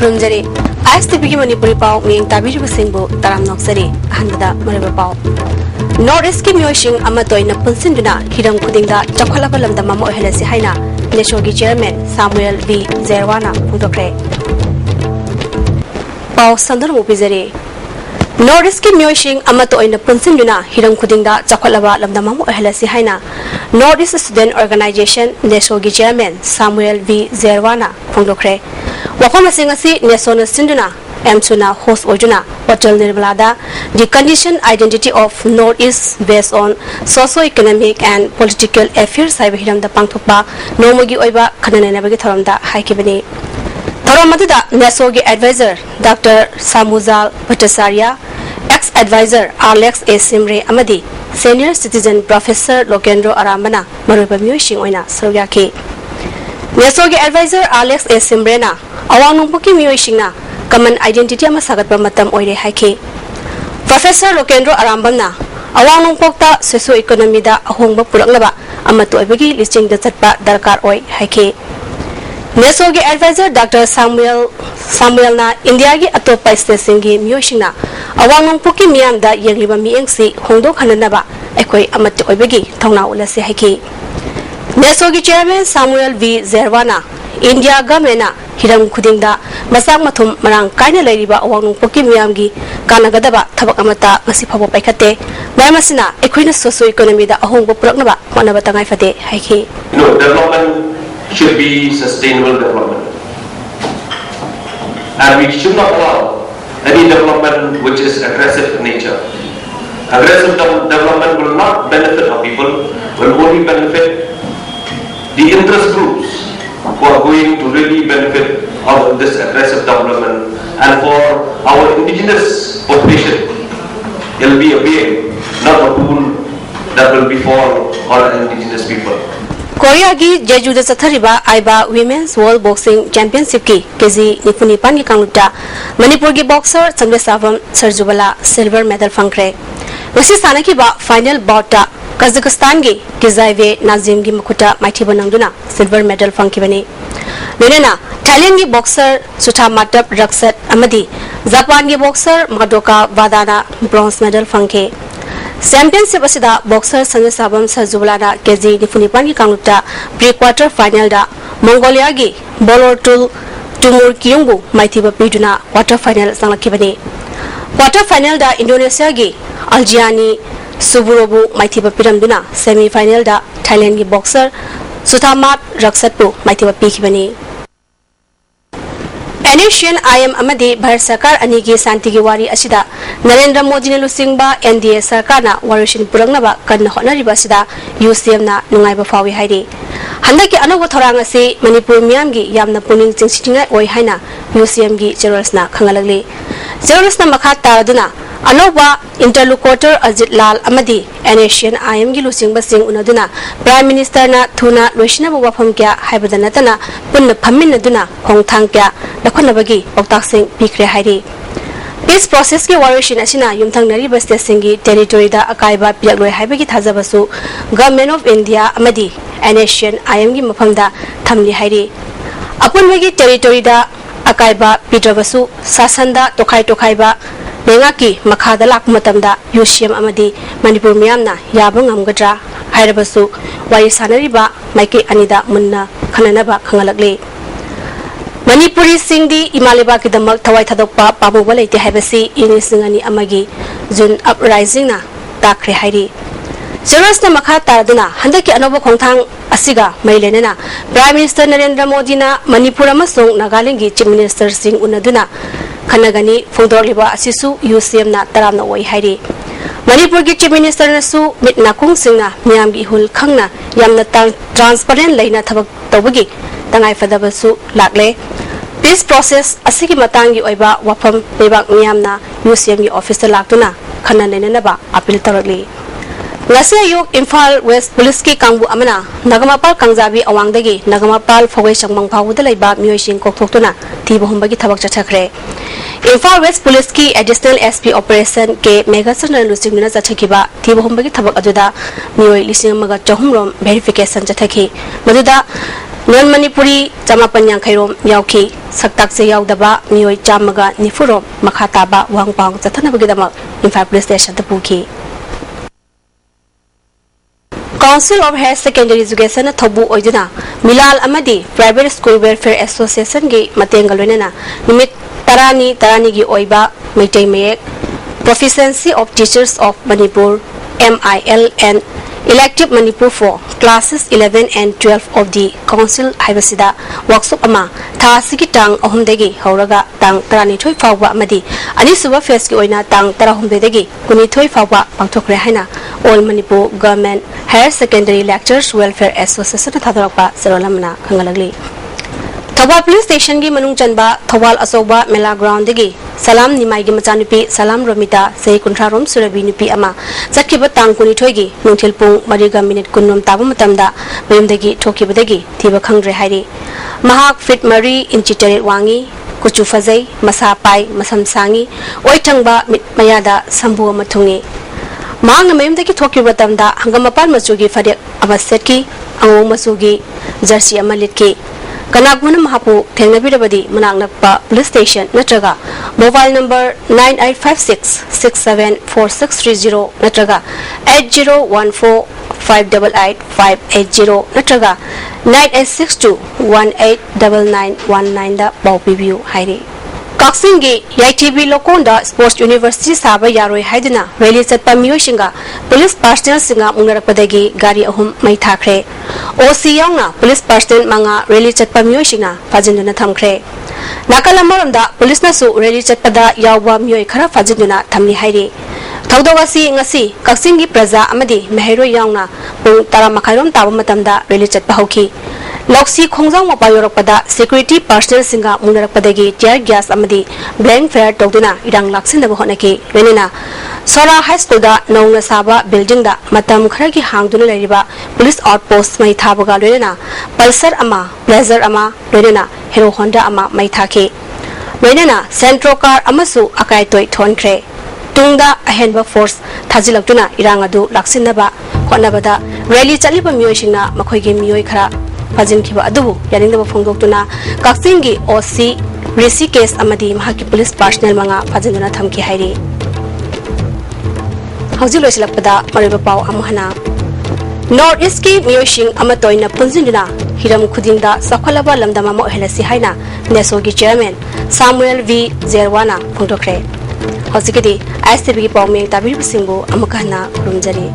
खुरुमजरी ISTV की मणिपुरी पाव मियंग ताबिरबा सिंगबु ताराम नोक्सरी अहनबदा मरबा पाव north east की मियोइसिंग अमतोइना पुनसिनदुना हिरम खुदिंगदा चखलाबा लमदम अमा ओहलसि हाइना नेशोगी चेयरमैन सामुएल बी जेरवाना फोंदोक्रे पाव संदर मुपिजरी नॉर्थ ईस्ट की मियोइसिंग अमतोइना पुनसिनदुना हिरम खुदिंगदा चखलाबा लमदम अमा ओहलसि हाइना नॉर्थ ईस्ट स्टूडेंट ऑर्गेनाइजेशन नेशोगी चेयरमैन सामुएल बी जेरवाना फोंदोक्रे वफम सिंगसी नेशोन सिंदुना एमसुना होस्ट ओजुना होटल निर्मलादा the condition identity of North East based on socio-economic and political affairs हाइबा हिरमदा पांगथोकपा नोमगी ओइबा खननेनाबगी थरमदा हाइकिबनी थरम मदुदा नेशोगी adviser doctor Samujal Bhattacharya ex adviser Alex A Simre अमदी सीनियर सिटीजन प्रोफेसर लोकेंद्रो आरामना मरुबा म्यूसिंग ओइना सरुयाकी नेशोगी एडवाइजर आलेक्स ए सिमरेना अवांगनुंगपुकी म्यूसिंगना कमन आइडेंटिटी अमा सागतबा मतम ओइरे हाइकी प्रोफेसर लोकेंद्रो आरामबमना अवांगनुंगपोकता सोशो इकोनॉमी दा अहोंगबा पुरकलबा अमतो ओइबगी लिस्टिंग दा चटपा दरकार ओइ हाइकी नेशोगी एडवाइजर डॉक्टर सामुएलना इंडिया की अतोपा स्टेटसिंग की म्यूसिंगना अवांगनुंगपुकी मियामदा येंगलिबा मियंगसी होंदोक हननबा एकोइ अमतो ओइबगी थौना उलसे हाइकी नेशोगी चेयरमैन सामुएल वी जेरवाना इंडिया गवर्नमेंट हिरम खुदिंगदा मसाक मथुम मरांग कायना लैरिबा अवांगनुंगपुकी मियामगी कानागदबा थबक अमता मसी फबो पाइखते मरमसिना एखोइना सोशो इकोनॉमी दा अहोंगबो पुरकनबा मनबा तंगाइ फते हाइकी development should be sustainable development, and we should not allow any development which is aggressive in nature. Aggressive development will not benefit our people, will only benefit the interest groups who are going to really benefit out of this aggressive development, and for our indigenous population it will be a bane, not a boon that will befall all indigenous people. Korea की जेजुदा चथरिबा आइबा women's world boxing championship की KG निपुनिपान की कांगुटा मणिपुर की boxer चंद्रसावम सरजुबला silver medal फंक्रे वसी साना की बा final बाउटा Kazakhstan की किजाइवे नाजिम की मखुटा माइथिबा नंगदुना सिल्वर मेडल फंकिबनी लेनेना थाईलैंड की बॉक्सर सुथा माटप रक्सत अमदी जापान की बॉक्सर माडोका वादाना ब्रोंज मेडल फंके चैंपियनशिप असिदा बॉक्सर संजयसाबम सरजुबलाना केजी निफुनिपान की कांगुटा प्री क्वार्टर फाइनल दा मंगोलिया की बोलोटुल टुमुर कियुंगबु माइथिबा पिदुना क्वार्टर फाइनल संगलखिबनी क्वार्टर फाइनल दा इंडोनेशिया की अल्जियानी सुबुरोबु माइथिबा पिरमदुना सेमीफाइनल दा थाईलैंड की बॉक्सर सुथामाट रक्सतबु माइथिबा पिखिबनी एनेशियन आईएम अमदी भारत सरकार अनी की शांति की वारी असिदा नरेंद्र मोदी ने लुसिंगबा एनडीए सरकार ना वारिशिन पुरंगनबा कन्न होनरिबा असिदा यूसीएम ना नुंगाइबा फावी हाइदे हंदकी अनोबो थोरांग असि मणिपुर मियाम की यामना पुनिंग चिंगसिथिंगाय ओइ हाइना यूसीएम की जेरोल्सना खंगलगले जेरोल्सना मखा तारदुना अनोबा इंटरलोकुटर अजित लाल अमदी एनेशियन आईएम की लुसिंगबा सिंग उनदुना प्राइम मिनिस्टर ना थुना लोइसिनबो वाफम क्या हाइबदा नतना पुन्न फमिनदुना होंगथांग क्या लखनबगी पौताक सिंग पिखरे हाइदे पीस प्रोसेस के वारिशिन असिना युमथंगनरिबा स्टेट सिंगी टेरिटोरी दा अकाइबा पिलगलोय हाइबगी थाजबसु गवर्नमेंट ऑफ इंडिया अमदी एनेशियन आईएम की मफमदा थमली हाइदे अपुनबगी टेरिटोरी दा अकाइबा पिद्रबसु सासनदा तोखाइ तोखाइबा लेंगा की मखादा लाक मतमदा यूसीएम अमदी मणिपुर मियामना याबा ngamgadra हाइरबसु वारि सानरिबा माइके अनिदा मुन्ना खननबा खंगलगले मणिपुरी सिंगदी इमालेबा की दमक थवाई थादोकपा पाबोबा लेते हाइबसी इनिसिंगनी अमगी जुन अपराइजिंग ना ताखरे हाइरी जेरोस्ना मखा तारदुना हंदकी अनोबो खोंथांग असिगा मैलेनेना प्राइम मिनिस्टर नरेंद्र मोदी ना मणिपुर अमसों नागालैंड की चीफ मिनिस्टर सिंह उनदुना खनगनी फोंदोरलिबा असिसु यूसीएम ना तरामना ओइ हाइरी मणिपुर की चीफ मिनिस्टर नसु मिट नाकुंग सिंगना मियाम की हुल खंगना यामना ट्रांसपेरेंट लेना थबक तौबगी तंगाइ फदबसु लाकले पीस प्रोसेस असिगी मतंगी ओइबा वफम लेबाक मियामना यूसीएम की ऑफिस लाक्तुना खनन लेननबा appeal तौरली ngasi ayuk Imphal West Police ki kangbu amana Nagamapal Kangjabi awangdagi Nagamapal Phogoi Sangmang Phawuda laiba mioising kokthokuna thiba humbagi thabak chathakre Imphal West Police ki additional SP operation ke mega sanal lusingna chathakiba thiba humbagi thabak aduda mioi lising amaga chahumrom verification chathaki maduda 100 percent accuracy lena thabak tawbagi amsung nagamapal Kangjabi awangdagi Nagamapal Phogoi Sangmang Phawuda laiba mioising kokthokuna thiba humbagi thabak chathakre Imphal West Police ki additional SP operation ke mega sanal lusingna chathakiba thiba humbagi thabak aduda mioi lising amaga chahumrom verification chathaki maduda non Manipuri चमापन यांखैरोम याउखी सक्ताक से याउदबा मियोय चामगा निफुरोम मखाताबा वांगपांग चथनबगिदमक इम्फाल पुलिस स्टेशन तपुखी Council of Higher Secondary Education Thobu Oiduna Milal Amadi Private School Welfare Association gi matengal wenana nimit tarani gi oiba Meitei Mayek Proficiency of Teachers of Manipur MIL and Elective Manipur for classes 11 and 12 of the Council Haibasida workshop ama tha sigi tang ahumdegi hauraga tang tarani thoi fawwa amadi ani suba phase gi oina tang tarahumdegi kuni thoi fawwa pangthokre haina All Manipur Government Higher Secondary Lecturers Welfare Association thadorpa serolamna khangalagli Thawal Police Station gi manung chanba Thawal Asoba Mela Ground degi Salam Nimai gi machanupi Salam Romita sei kunthrarom surabi nupi ama chakhiba tang kuni thoigi nungthil pung 3 kunnom tabu matamda mayumdagi thokibadagi thiba khangre hairi mahak fit 3 inchi taret wangi kuchu fazai masa pai masam sangi oithangba mayada sambu amathungi Mang na mayumdagi thokiba tamda hangamapan machugi fadek abasetki angong masugi jersey amalitki Kanaguna Mahapu Tengnabidabadi Manaknakpa Police Station Natraga Mobile number 9856674630 Natraga 8014588580 Natraga 9862189919 da Baupibiu Hairi Kaksingi YTV Lokonda Sports University Saba Yaroi Haidina Rally Chatpa Miyoshinga Police Personnel Singa Mungarakpadagi Gari Ahum Mai Thakre OC Yaungna Police Personnel Manga Rally Chatpa Miyoshinga Fajinduna Thamkre Nakalamaranda Police Nasu Rally Chatpada Yawwa Miyoy Khara Fajinduna Thamni Hairi Thaudawasi ngasi Kaksingi Praja amadi Mehero Yaungna Pung Tara Makhairom Tabu Matamda Rally Chatpa Hauki Loksi Khongjang Mapayorakpada Security Personnel Singa Mungarakpadagi Tear Gas amadi Blank Fair Togduna Irang Laksinda Honaki Renina Sora High School da Nauna Saba Building da Matam Kharagi Hangduna Lariba Police Outpost Mai Thabaga Renina Pulsar Ama Blazer Ama Renina Hero Honda Ama Mai Thaki Renina Centro Car Amasu Akai Toy Thonkre Tungda Ahenba Force Thajilakduna Irangadu Laksinaba Honabada Rally Chaliba Miyoshina Makoigi Miyoy Khara Fajin Kiba Adubu Yanindaba Fongdoktuna Kaksingi OC Risi case amadi mahaki police personnel manga fajinduna thamki hairi Hauji loisilakpada mariba pau amhana North East ki Miyosing amatoina punjinduna hiram khudingda sakhalaba lamdama mo helasi haina neso gi chairman Samuel V Zerwana phongdokre Hauji kidi ICB ki pau me tabir singbo amakana rumjari